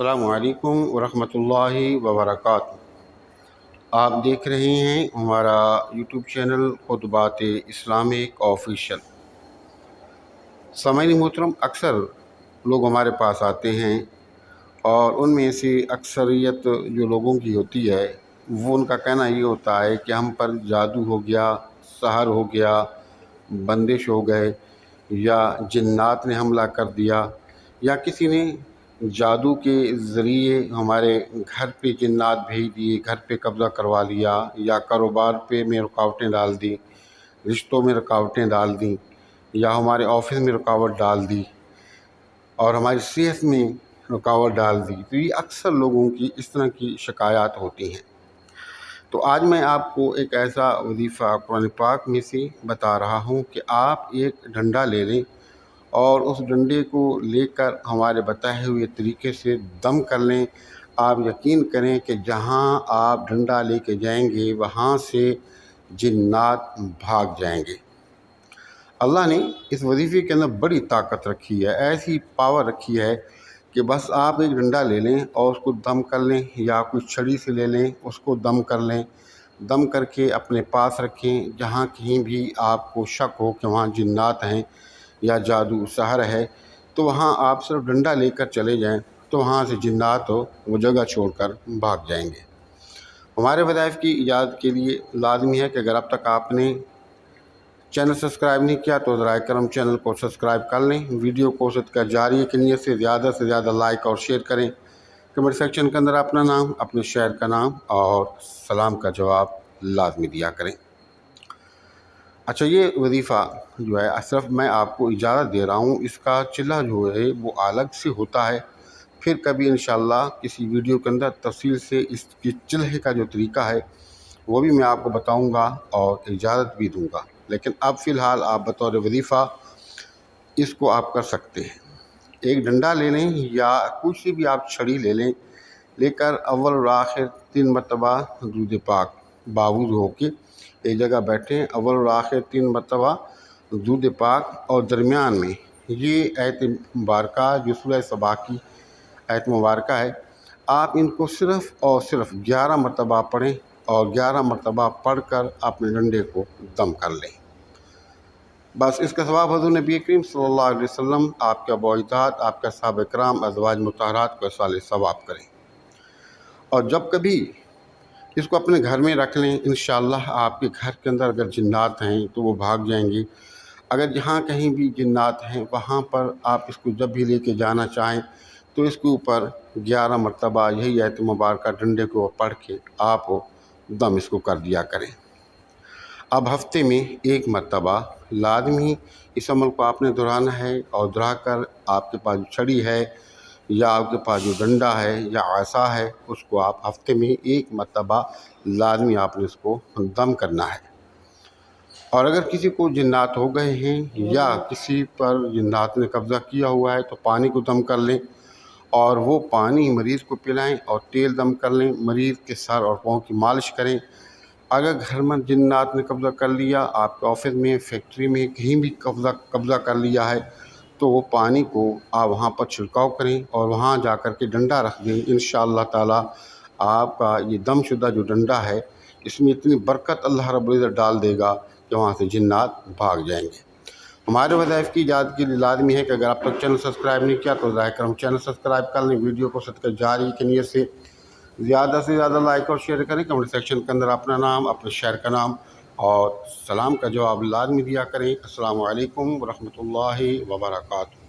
अस्सलामु अलैकुम वरहमतुल्लाहि वबरकातुहू। आप देख रहे हैं हमारा यूट्यूब चैनल खुतबात इस्लामिक ऑफिशियल। सामईन मोहतरम, अक्सर लोग हमारे पास आते हैं और उनमें से अक्सरियत जो लोगों की होती है वो उनका कहना ये होता है कि हम पर जादू हो गया, सहर हो गया, बंदिश हो गए, या जिन्नात ने हमला कर दिया, या किसी ने जादू के ज़रिए हमारे घर पे जिन्नात भेज दिए, घर पे कब्ज़ा करवा लिया, या कारोबार पे में रुकावटें डाल दी, रिश्तों में रुकावटें डाल दी, या हमारे ऑफिस में रुकावट डाल दी और हमारी सेहत में रुकावट डाल दी। तो ये अक्सर लोगों की इस तरह की शिकायत होती हैं। तो आज मैं आपको एक ऐसा वजीफ़ा कुरान पाक में से बता रहा हूँ कि आप एक डंडा ले लें और उस डंडे को लेकर हमारे बताए हुए तरीके से दम कर लें। आप यकीन करें कि जहाँ आप डंडा लेके जाएंगे वहाँ से जिन्नात भाग जाएंगे। अल्लाह ने इस वजीफ़े के अंदर बड़ी ताकत रखी है, ऐसी पावर रखी है कि बस आप एक डंडा ले लें और उसको दम कर लें, या कुछ छड़ी से ले लें उसको दम कर लें। दम करके अपने पास रखें। जहाँ कहीं भी आपको शक हो कि वहाँ जिन्नात हैं या जादू सहर है, तो वहाँ आप सिर्फ डंडा लेकर चले जाएं, तो वहाँ से जिन्नात वो जगह छोड़कर भाग जाएंगे। हमारे वज़ाइफ की इजाज़त के लिए लाजमी है कि अगर अब तक आपने चैनल सब्सक्राइब नहीं किया तो ज़रा करम चैनल को सब्सक्राइब कर लें। वीडियो को सदका जारी की नीयत से ज़्यादा लाइक और शेयर करें। कमेंट सेक्शन के अंदर अपना नाम, अपने शहर का नाम और सलाम का जवाब लाजमी दिया करें। अच्छा, ये वजीफ़ा जो है सिर्फ मैं आपको इजाज़त दे रहा हूँ, इसका चिल्ला जो है वो अलग से होता है। फिर कभी इंशाअल्लाह किसी वीडियो के अंदर तफसील से इसकी चिल्हे का जो तरीका है वो भी मैं आपको बताऊँगा और इजाज़त भी दूँगा। लेकिन अब फ़िलहाल आप बतौर वजीफ़ा इसको आप कर सकते हैं। एक डंडा ले लें या कुछ भी आप छड़ी ले लें, लेकर अव्वल और आखिर 3 मरतबा दूध पाक बावूज़ होके एक जगह बैठें। अव्वल और आखिर 3 मरतबा दूध पाक और दरमियान में ये आयत मुबारका जो सूरह सबा की आयत मुबारका है, आप इनको सिर्फ़ और सिर्फ 11 मरतबा पढ़ें और 11 मरतबा पढ़कर अपने डंडे को दम कर लें। बस इसका सवाब हज़ूर नबी करीम सल्लल्लाहु अलैहि वसल्लम, आपका बौइज़ात, आपका सहाबा किराम, अज़वाज मुतहरात को साले सवाब करें। और जब कभी इसको अपने घर में रख लें, इंशाअल्लाह आपके घर के अंदर अगर जिन्नात हैं तो वो भाग जाएंगे। अगर जहाँ कहीं भी जिन्नात हैं वहाँ पर आप इसको जब भी लेके जाना चाहें तो इसके ऊपर 11 मरतबा यही आयत मुबारका डंडे को पढ़ के आप दम इसको कर दिया करें। अब हफ्ते में 1 मरतबा लाजमी इस अमल को आपने दोहराना है, और दोहरा कर आपके पास जो छड़ी है या आपके पास जो डंडा है या आसा है उसको आप हफ्ते में 1 मरतबा लाजमी आपने इसको दम करना है। और अगर किसी को जिन्नात हो गए हैं या किसी पर जिन्नात ने कब्ज़ा किया हुआ है तो पानी को दम कर लें और वो पानी मरीज़ को पिलाएं और तेल दम कर लें। मरीज़ के सर और पाँव की मालिश करें। अगर घर में जिन्नात ने कब्ज़ा कर लिया, आपके ऑफिस में, फैक्ट्री में कहीं भी कब्ज़ा कर लिया है, तो वो पानी को आप वहाँ पर छिड़काव करें और वहाँ जा कर के डंडा रख दें। इंशाअल्लाह ताला आपका ये दमशुदा जो डंडा है इसमें इतनी बरकत अल्लाह रब्बुल इज़्ज़त डाल देगा कि वहाँ से जिन्नात भाग जाएंगे। हमारे वज़ाइफ की इजाज़त के लिए लाजमी है कि अगर आप तक चैनल सब्सक्राइब नहीं किया तो ज़ाहिर करम चैनल सब्सक्राइब कर लें। वीडियो को सदका जारी की नीयत से ज़्यादा लाइक और शेयर करें। कमेंट सेक्शन के अंदर अपना नाम, अपने शहर का नाम और सलाम का जवाब लाजमी दिया करें। अस्सलामु अलैकुम वरहमतुल्लाहि वबरकातुहू।